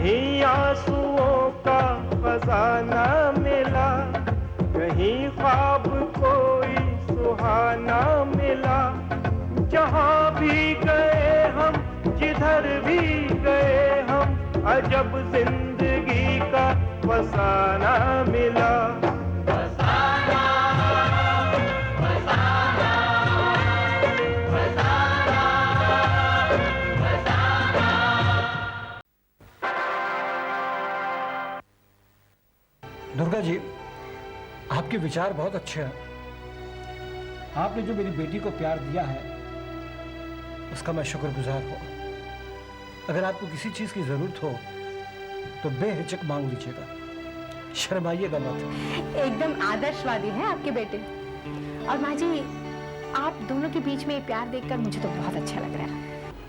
कहीं आंसुओं का खजाना मिला, कहीं ख्वाब कोई सुहाना मिला। जहाँ भी गए हम, जिधर भी गए हम, अजब जिंदगी का फसाना मिला। फसाना, फसाना, फसाना, फसाना। दुर्गा जी, आपके विचार बहुत अच्छे हैं। आपने जो मेरी बेटी को प्यार दिया है उसका मैं शुक्रगुजार हूँ। अगर आपको किसी चीज की जरूरत हो तो बेहिचक मांग लीजिएगा, शर्माइएगा मत। एकदम आदर्शवादी है आपके बेटे। और माँ जी, आप दोनों के बीच में प्यार देखकर मुझे तो बहुत अच्छा लग रहा है।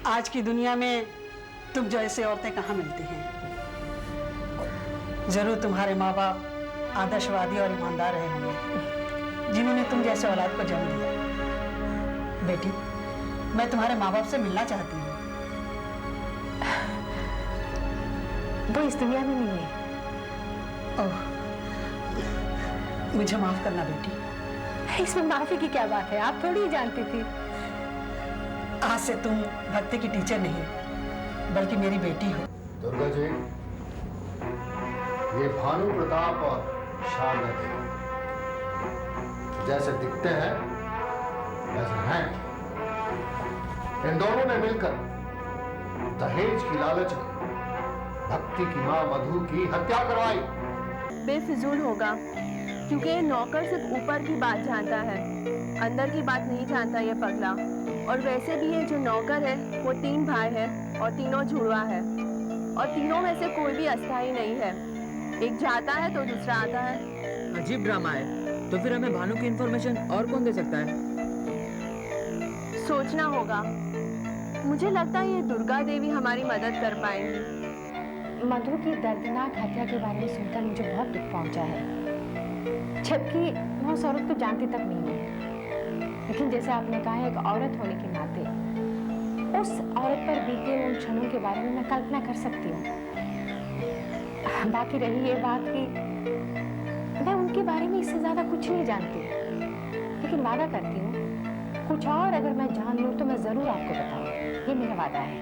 आज की दुनिया में तुम जैसे औरतें कहाँ मिलती हैं। जरूर तुम्हारे माँ बाप आदर्शवादी और ईमानदार रहे होंगे जिन्होंने तुम जैसे औलाद को जन्म दिया। बेटी, मैं तुम्हारे माँ बाप से मिलना चाहती हूँ। वो इस दुनिया में नहीं है। ओह, मुझे माफ करना बेटी। इसमें माफी की क्या बात है, आप थोड़ी ही जानती थी। आज से तुम भक्ति की टीचर नहीं बल्कि मेरी बेटी हो। दुर्गा जी, ये भानु प्रताप और शारदा देवी जैसे दिखते हैं वैसे हैं। इन दोनों ने मिलकर दहेज की लालच में भक्ति की मां मधु की हत्या करवाई। बेफिजूल होगा, क्योंकि नौकर सिर्फ ऊपर की बात जानता है, अंदर की बात नहीं जानता ये पगला। और वैसे भी ये जो नौकर है वो 3 भाई है और तीनों जुड़वा है, और तीनों में से कोई भी अस्थाई नहीं है। एक जाता है तो दूसरा आता है। अजीब ड्रामा है। तो फिर हमें भानु की इंफॉर्मेशन और कौन दे सकता है? सोचना होगा। मुझे लगता है ये दुर्गा देवी हमारी मदद कर पाएंगी। मधु की दर्दनाक हत्या के बारे में सुनकर मुझे बहुत दुख पहुंचा है, जबकि मैं उस औरत को जानती तक नहीं हूँ। लेकिन जैसे आपने कहा, एक औरत होने के नाते उस औरत पर बीते उन क्षणों के बारे में मैं कल्पना कर सकती हूँ। बाकी रही ये बात कि मैं उनके बारे में इससे ज्यादा कुछ नहीं जानती, लेकिन वादा करती हूँ कुछ और अगर मैं जान लूँ तो मैं जरूर आपको बताऊँ। ये मेरा वादा है।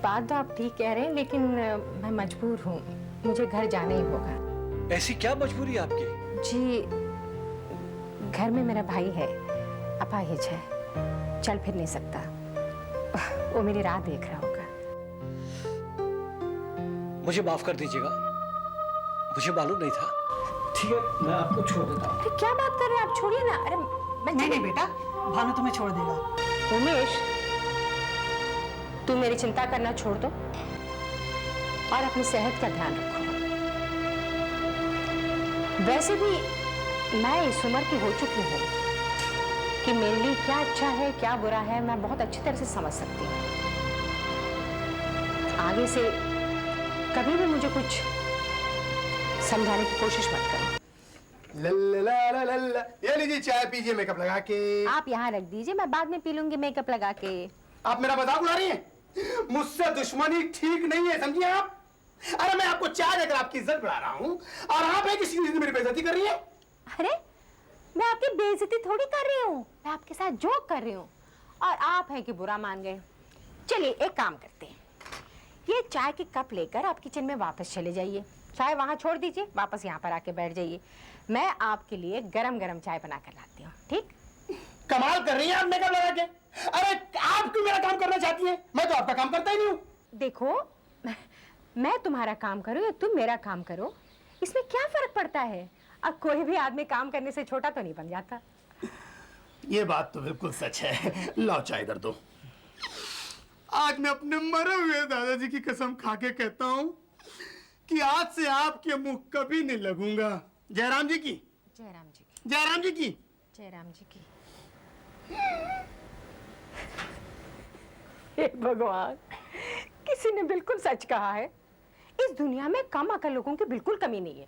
बात तो आप ठीक कह रहे हैं, लेकिन मैं मजबूर हूँ, मुझे घर जाना ही होगा। ऐसी क्या मजबूरी है आपकी? जी, घर में मेरा भाई है, अपाहिज है, चल फिर नहीं सकता। वो मेरी राह देख रहा होगा। मुझे माफ कर दीजिएगा, मुझे मालूम नहीं था। ठीक है, मैं आपको छोड़ देता हूँ। अरे क्या बात कर रहे हैं आप, छोड़िए ना। अरे नहीं बेटा, भानु तुम्हें छोड़ देगा। उमेश, तू मेरी चिंता करना छोड़ दो और अपनी सेहत का ध्यान रखो। वैसे भी मैं इस उम्र की हो चुकी हूँ कि मेरे लिए क्या अच्छा है क्या बुरा है मैं बहुत अच्छी तरह से समझ सकती हूँ। आगे से कभी भी मुझे कुछ समझाने की कोशिश मत करो। लल्ला, ये लीजिए चाय पीजिए मेकअप लगा के। आप यहाँ रख दीजिए, मैं बाद में पी लूंगी मेकअप लगा के। आप मेरा मजाक उड़ा रही हैं? मुझसे दुश्मनी ठीक नहीं है, समझिए आप। अरे मैं आपको चाय देकर आपकी इज्जत बढ़ा रहा हूँ और आप है किसी चीज की मेरी बेइज्जती कर रही है। अरे मैं आपकी बेइज्जती थोड़ी कर रही हूँ, मैं आपके साथ जोक कर रही हूँ और आप है कि बुरा मान गए। चलिए एक काम करते हैं, ये चाय के कप लेकर आप किचन में वापस चले जाइए, चाय वहां छोड़ दीजिए, वापस यहाँ पर आके बैठ जाइए। मैं आपके लिए गरम गरम चाय बना कर लाती हूँ, ठीक? कमाल कर रही हैं आप मेकअप लगा के। अरे आप क्यों मेरा काम करना चाहती हैं? मैं तो आपका काम करता ही नहीं हूँ। देखो, मैं तुम्हारा काम करूँ या तुम मेरा काम करो, इसमें क्या फर्क पड़ता है? अब कोई भी आदमी काम करने से छोटा तो नहीं बन जाता। ये बात तो बिल्कुल सच है। लो चाय इधर दो। आज मैं अपने मरे हुए दादाजी की कसम खा के कहता हूँ कि आज से आपके मुंह कभी नहीं लगूंगा। जयराम जी की, जयराम जी की, जयराम जी की, जयराम जी की। हे भगवान, किसी ने बिल्कुल सच कहा है। इस दुनिया में कम अकल लोगों की बिल्कुल कमी नहीं है।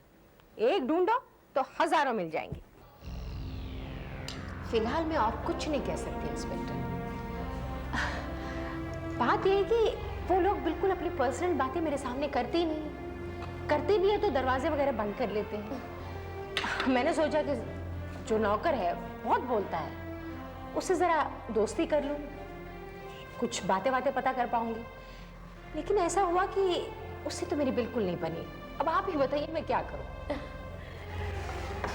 एक ढूंढो तो हजारों मिल जाएंगे। फिलहाल मैं और कुछ नहीं कह सकती इंस्पेक्टर। बात यह है कि वो लोग बिल्कुल अपनी पर्सनल बातें मेरे सामने करते ही नहीं। करते भी है तो दरवाजे वगैरह बंद कर लेते हैं। मैंने सोचा कि जो नौकर है बहुत बोलता है, उससे ज़रा दोस्ती कर लूँ, कुछ बातें पता कर पाऊंगी। लेकिन ऐसा हुआ कि उससे तो मेरी बिल्कुल नहीं बनी। अब आप ही बताइए मैं क्या करूं?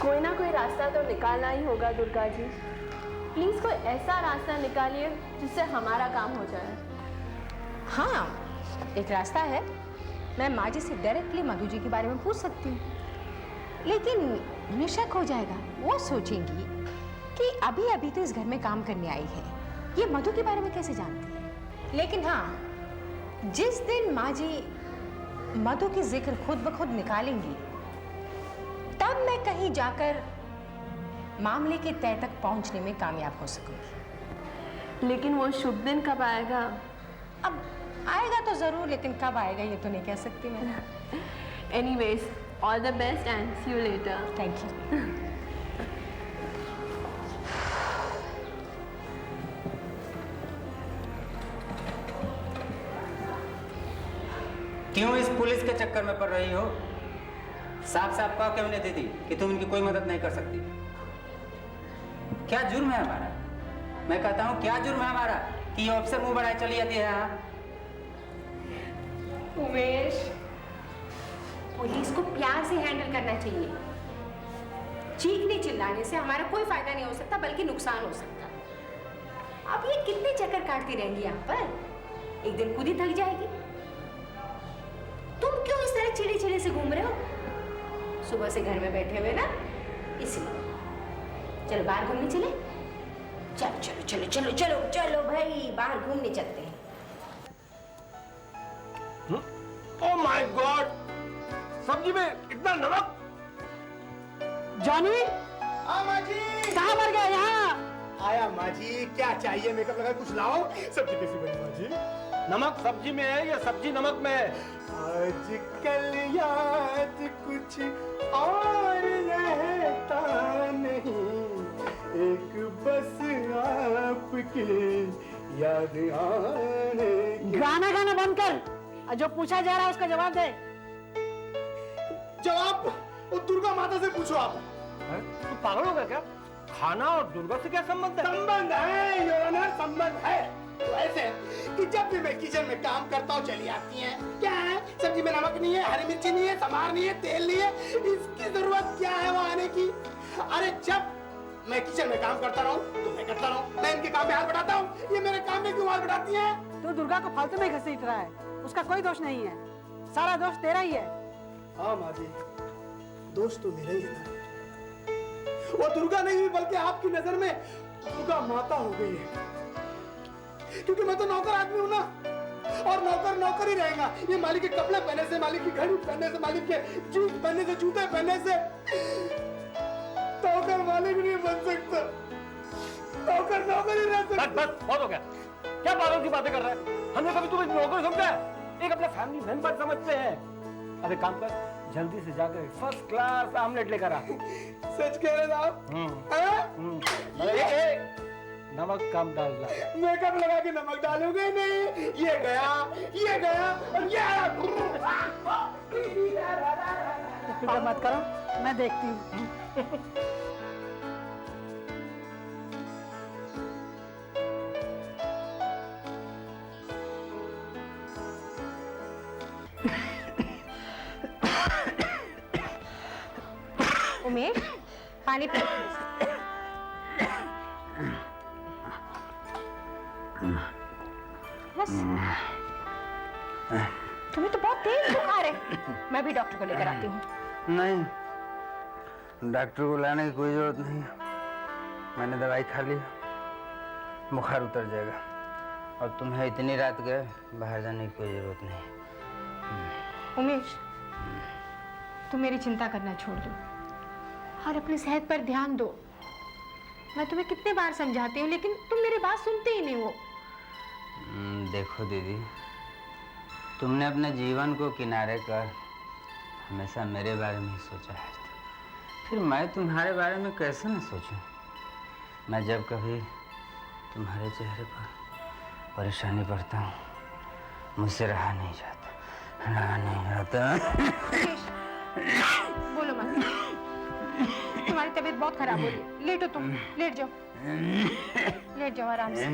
कोई ना कोई रास्ता तो निकालना ही होगा दुर्गा जी। प्लीज कोई ऐसा रास्ता निकालिए जिससे हमारा काम हो जाए। हाँ, एक रास्ता है। मैं माँ जी से डायरेक्टली मधु जी के बारे में पूछ सकती हूँ, लेकिन उन्हें शक हो जाएगा। वो सोचेंगी कि अभी अभी तो इस घर में काम करने आई है, ये मधु के बारे में कैसे जानती है। लेकिन हाँ, जिस दिन माँ जी मधु की जिक्र खुद ब खुद निकालेंगी, तब मैं कहीं जाकर मामले के तह तक पहुंचने में कामयाब हो सकूंगी। लेकिन वो शुभ दिन कब आएगा? अब आएगा तो जरूर, लेकिन कब आएगा ये तो नहीं कह सकती मैं। Anyways, all the best and see you later. Thank you. क्यों इस पुलिस के चक्कर में पड़ रही हो? साफ साफ कहो क्यों नहीं दीदी कि तुम इनकी कोई मदद नहीं कर सकती? क्या जुर्म है हमारा? मैं कहता हूँ क्या जुर्म है हमारा कि ये ऑफिसर मुंह बढ़ाए चली जाती है यहाँ? उमेश, पुलिस को प्यार से हैंडल करना चाहिए। चीखने चिल्लाने से हमारा कोई फायदा नहीं हो सकता, बल्कि नुकसान हो सकता। अब ये कितने चक्कर काटती रहेंगी यहाँ पर, एक दिन खुद ही थक जाएगी। तुम क्यों इस तरह चिड़े चिड़े से घूम रहे हो? सुबह से घर में बैठे हुए ना, इसलिए। चलो बाहर घूमने चले। चलो चलो चलो चलो चलो चलो भाई, बाहर घूमने चलते हैं। ओह माय गॉड, सब्जी में इतना नमक! जानी, हाँ माँ जी, कहाँ मर गया? यहाँ आया माँ जी। क्या चाहिए? मेकअप लगा कुछ लाओ। सब्जी कैसी बनी माँ जी? नमक सब्जी में है या सब्जी नमक में है? आजकल याद कुछ और रहता नहीं, एक बस आपके याद आने। गाना गाना बंद कर, और जो पूछा जा रहा है उसका जवाब दे। जवाब वो दुर्गा माता से पूछो आप। तू पागल हो गया क्या? खाना और दुर्गा से क्या संबंध है? संबंध है योर ऑनर, संबंध है। तो ऐसे है कि जब भी मैं किचन में काम करता हूँ चली आती हैं। क्या है? सब्जी में नमक नहीं है, हरी मिर्ची नहीं है, समार नहीं है, तेल नहीं है। इसकी जरूरत क्या है वहाँ आने की? अरे जब मैं किचन में काम करता रहूँ तो मैं करता रहूँ, मैं इनके काम में हाथ बढ़ाता हूँ, ये मेरे काम में क्यों हाथ बढ़ाती हैं? तू दुर्गा को फालतू में घसीट रहा है, उसका कोई दोष नहीं है, सारा दोष तेरा ही है। हाँ माँ जी, दोष तो मेरा ही है ना। वो दुर्गा नहीं हुई बल्कि आपकी नजर में दुर्गा माता हो गई है, क्योंकि मैं तो नौकर आदमी हूँ ना, और नौकर नौकर ही रहेगा। ये मालिक के कपड़े पहने से, मालिक की घड़ी पहनने से, मालिक के जूते पहनने से, जूते पहनने से नौकर मालिक नहीं बन सकता। नौकर नौकर ही रह सकता। बस बहुत हो गया। क्या पागल की बातें कर रहा है? हमने कभी तुम्हें नौकर समझा है? एक अपना फैमिली मेंबर समझते हैं। अरे काम कर, जल्दी से जाकर फर्स्ट क्लास आमलेट लेकर आ। सच कह रहे आप? नमक कम डालना। मेकअप लगा के नमक डालोगे नहीं? ये गया और ये आया। फिक्र मत करो, मैं देखती हूँ। उमेश, पानी पी। बस, तुम्हें तो बहुत तेज बुखार है। मैं भी डॉक्टर को लेकर आती हूँ। नहीं, डॉक्टर को लाने की कोई जरूरत नहीं। मैंने दवाई खा ली, बुखार उतर जाएगा। और तुम्हें इतनी रात गए बाहर जाने की कोई जरूरत नहीं। उमेश, तुम मेरी चिंता करना छोड़ दो और अपनी सेहत पर ध्यान दो। मैं तुम्हें कितने बार समझाती हूँ, लेकिन तुम मेरी बात सुनते ही नहीं हो। देखो दीदी, तुमने अपने जीवन को किनारे कर हमेशा मेरे बारे में ही सोचा है, फिर मैं तुम्हारे बारे में कैसे न सोचूं? मैं जब कभी तुम्हारे चेहरे पर परेशानी पड़ता हूँ मुझसे रहा नहीं जाता। बोलो मत, तुम्हारी तबीयत बहुत खराब हो रही है। लेटो तुम, लेट जाओ, लेट जाओ आराम से।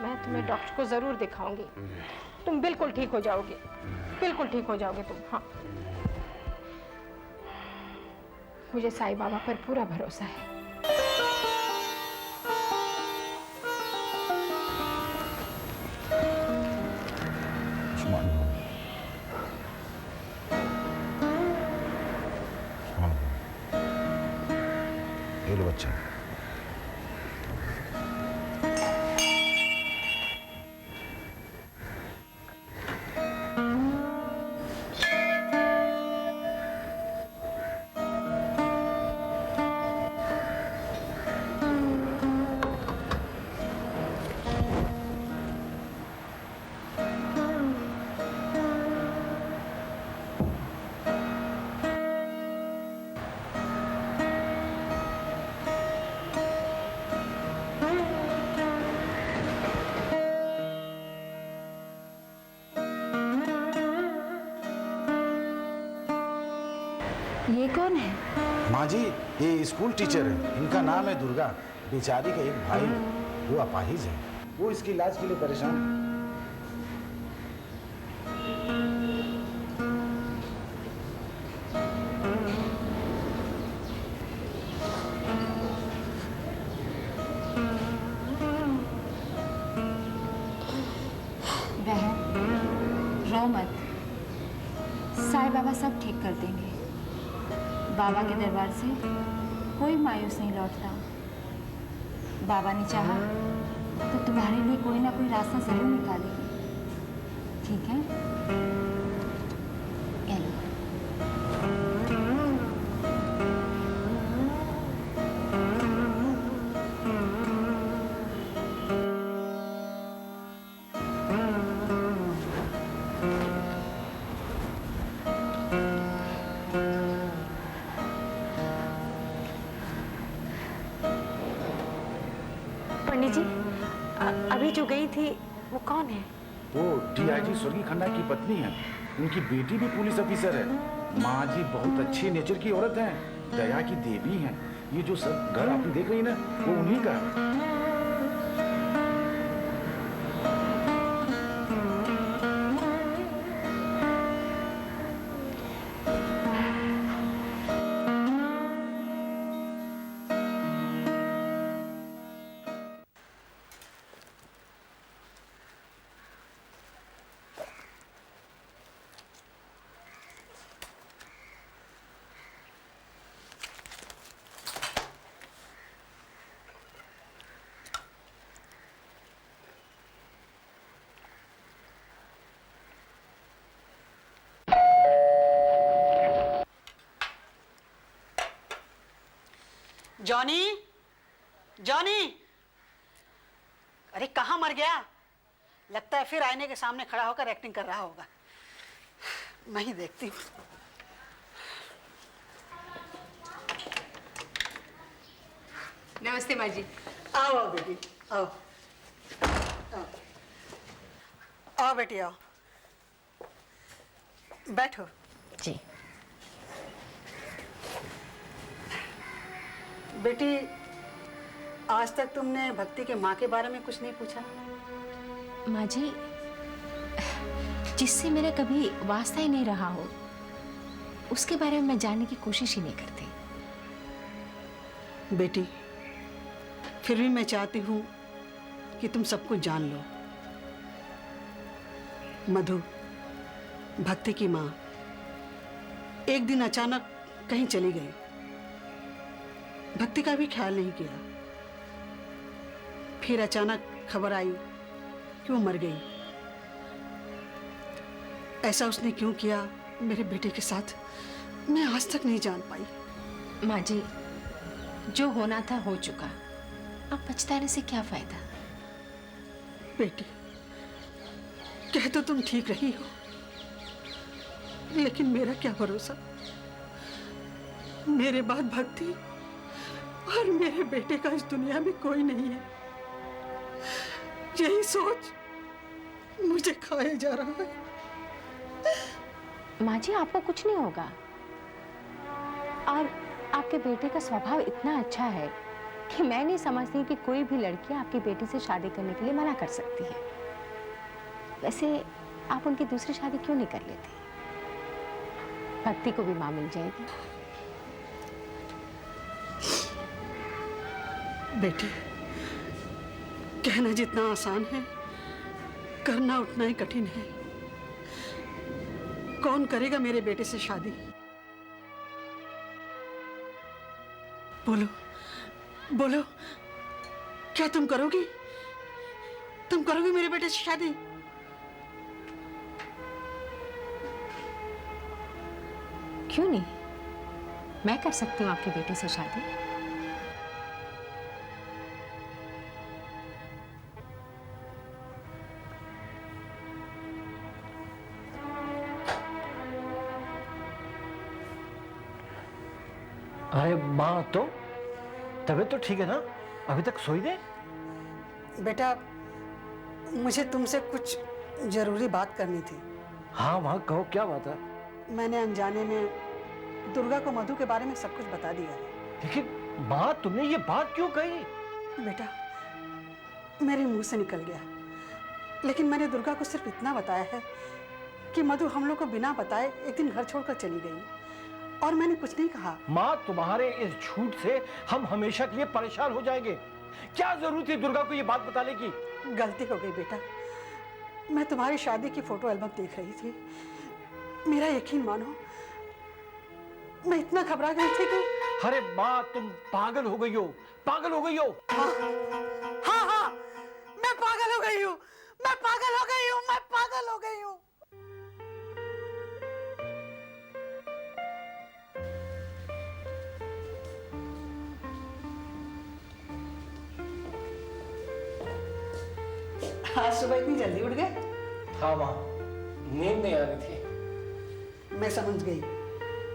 मैं तुम्हें डॉक्टर को जरूर दिखाऊंगी। तुम बिल्कुल ठीक हो जाओगे, बिल्कुल ठीक हो जाओगे तुम। हाँ, मुझे साईं बाबा पर पूरा भरोसा है। ये लो बच्चा। ये कौन है? माँ जी, ये स्कूल टीचर है। इनका नाम है दुर्गा। बेचारी का एक भाई है, वो अपाहिज है। वो इसके इलाज के लिए परेशान है। बहन, रो मत, साईं बाबा सब ठीक कर देंगे। बाबा के दरबार से कोई मायूस नहीं लौटता। बाबा ने चाहा तो तुम्हारे लिए कोई ना कोई रास्ता जरूर निकालेंगे। ठीक है? ये लो। पंडित जी, अभी जो गई थी वो कौन है? वो DIG स्वर्गीय खन्ना की पत्नी है। उनकी बेटी भी पुलिस ऑफिसर है। माँ जी बहुत अच्छी नेचर की औरत हैं, दया की देवी हैं। ये जो सब घर आपने देख रही ना, वो उन्हीं का है। जॉनी, जॉनी, अरे कहाँ मर गया? लगता है फिर आईने के सामने खड़ा होकर एक्टिंग कर रहा होगा। मैं ही देखती हूँ। नमस्ते माँ जी। आओ आओ बेटी, आओ आओ, आओ बेटी आओ, बैठो। जी। बेटी, आज तक तुमने भक्ति के माँ के बारे में कुछ नहीं पूछा? माँ जी, जिससे मेरा कभी वास्ता ही नहीं रहा हो, उसके बारे में मैं जानने की कोशिश ही नहीं करती। बेटी, फिर भी मैं चाहती हूँ कि तुम सब कुछ जान लो। मधु, भक्ति की माँ, एक दिन अचानक कहीं चली गई। भक्ति का भी ख्याल नहीं किया। फिर अचानक खबर आई कि वो मर गई। ऐसा उसने क्यों किया मेरे बेटे के साथ, मैं आज तक नहीं जान पाई। माँ जी, जो होना था हो चुका, अब पछताने से क्या फायदा? बेटी, कह तो तुम ठीक रही हो, लेकिन मेरा क्या भरोसा। मेरे बाद भक्ति और मेरे बेटे का इस दुनिया में कोई नहीं है। यही सोच मुझे खाए जा रहा है। माँ जी, आपको कुछ नहीं होगा। और आपके बेटे का स्वभाव इतना अच्छा है कि मैं नहीं समझती कि कोई भी लड़की आपकी बेटी से शादी करने के लिए मना कर सकती है। वैसे आप उनकी दूसरी शादी क्यों नहीं कर लेते? भक्ति को भी मां मिल जाएगी। बेटी, कहना जितना आसान है, करना उतना ही कठिन है। कौन करेगा मेरे बेटे से शादी? बोलो बोलो, क्या तुम करोगी? तुम करोगी मेरे बेटे से शादी? क्यों नहीं? मैं कर सकती हूँ आपके बेटे से शादी। अरे माँ, तो तबीयत तो ठीक है ना? अभी तक सोई नहीं? बेटा, मुझे तुमसे कुछ जरूरी बात करनी थी। हाँ माँ, कहो, क्या बात है? मैंने अनजाने में दुर्गा को मधु के बारे में सब कुछ बता दिया है। लेकिन माँ, तुमने ये बात क्यों कही? बेटा, मेरे मुंह से निकल गया, लेकिन मैंने दुर्गा को सिर्फ इतना बताया है कि मधु हम लोग को बिना बताए एक दिन घर छोड़कर चली गई, और मैंने कुछ नहीं कहा। माँ, तुम्हारे इस झूठ से हम हमेशा के लिए परेशान हो जाएंगे। क्या जरूरत थी दुर्गा को ये बात बताने की? गलती हो गई बेटा। मैं तुम्हारी शादी की फोटो एल्बम देख रही थी। मेरा यकीन मानो, मैं इतना घबरा गई थी कि... अरे माँ, तुम पागल हो गई हो, पागल हो गई हो। हाँ, मैं पागल हो गई हूँ, मैं पागल हो गई हूँ, मैं पागल हो गई हूँ। आज सुबह इतनी जल्दी उठ गए? हाँ माँ, नींद नहीं आ रही थी। मैं समझ गई,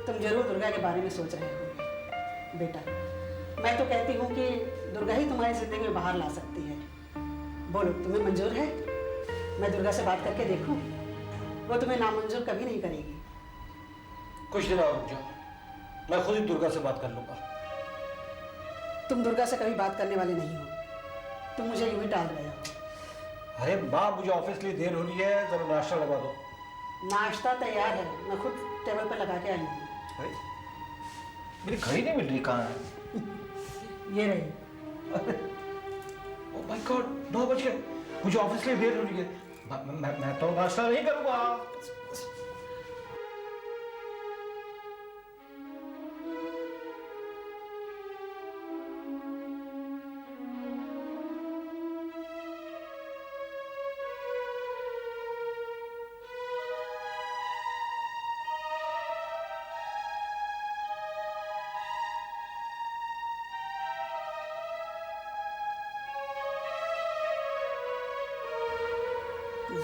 तुम जरूर दुर्गा के बारे में सोच रहे हो। बेटा, मैं तो कहती हूँ कि दुर्गा ही तुम्हारी जिंदगी में बाहर ला सकती है। बोलो, तुम्हें मंजूर है? मैं दुर्गा से बात करके देखूं? वो तुम्हें नामंजूर कभी नहीं करेगी। कुछ दिन और रुक जाओ, मैं खुद ही दुर्गा से बात कर लूंगा। तुम दुर्गा से कभी बात करने वाले नहीं हो, तुम मुझे यूं ही टाल रहे हो। अरे माँ, मुझे ऑफिस के लिए देर हो रही है, जरा नाश्ता लगा दो। नाश्ता तैयार है, मैं खुद टेबल पर लगा के आई हूँ। मेरी घड़ी नहीं मिल रही, कहाँ है? ये रही। ओह माय गॉड, 9 बज गए। मुझे ऑफिस के लिए देर हो रही है। मैं तो नाश्ता नहीं करूँगा।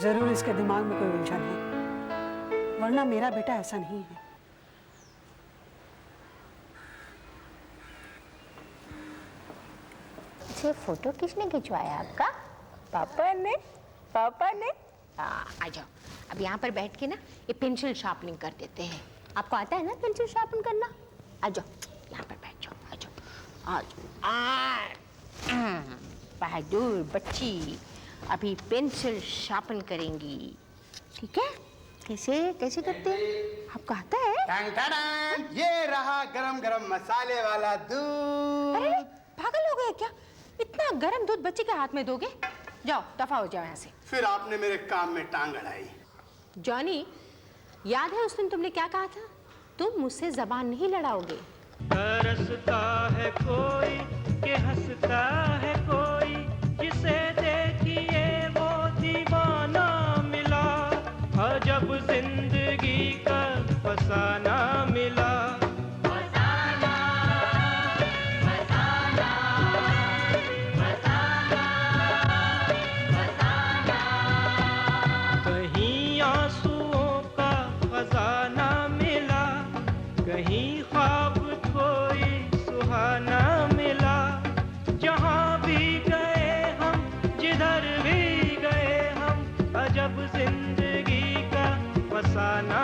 जरूर इसके दिमाग में कोई उलझन है, वरना मेरा बेटा ऐसा नहीं है। ये फोटो किसने खिंचवाया आपका? पापा ने? पापा ने? आ जाओ, अब यहाँ पर बैठ के ना ये पेंसिल शार्पनिंग कर देते हैं। आपको आता है ना पेंसिल शार्पन करना? आ जाओ, यहाँ पर बैठ जाओ, आ जाओ, आ जाओ। बहादुर बच्ची अभी पेंसिल शार्पन करेंगी, ठीक है? कैसे कैसे करते हैं? आपको आता है? टांग टांग, ये रहा गरम गरम मसाले वाला दूध। अरे पागल हो गए क्या? इतना गरम दूध बच्चे के हाथ में दोगे? जाओ, दफा हो जाओ यहाँ से। फिर आपने मेरे काम में टांग अड़ाई। जॉनी, याद है उस दिन तुमने क्या कहा था? तुम मुझसे जबान नहीं लड़ाओगे। तरसता है कोई कि हंसता है कोई, जिसे देखिए वो दीवाना मिला। अजब जिंदगी का फसाना मिला। कहीं आंसुओं का खजाना मिला, कहीं ख्वाब कोई सुहाना मिला। जहाँ भी गए हम, जिधर भी जब जिंदगी का फसाना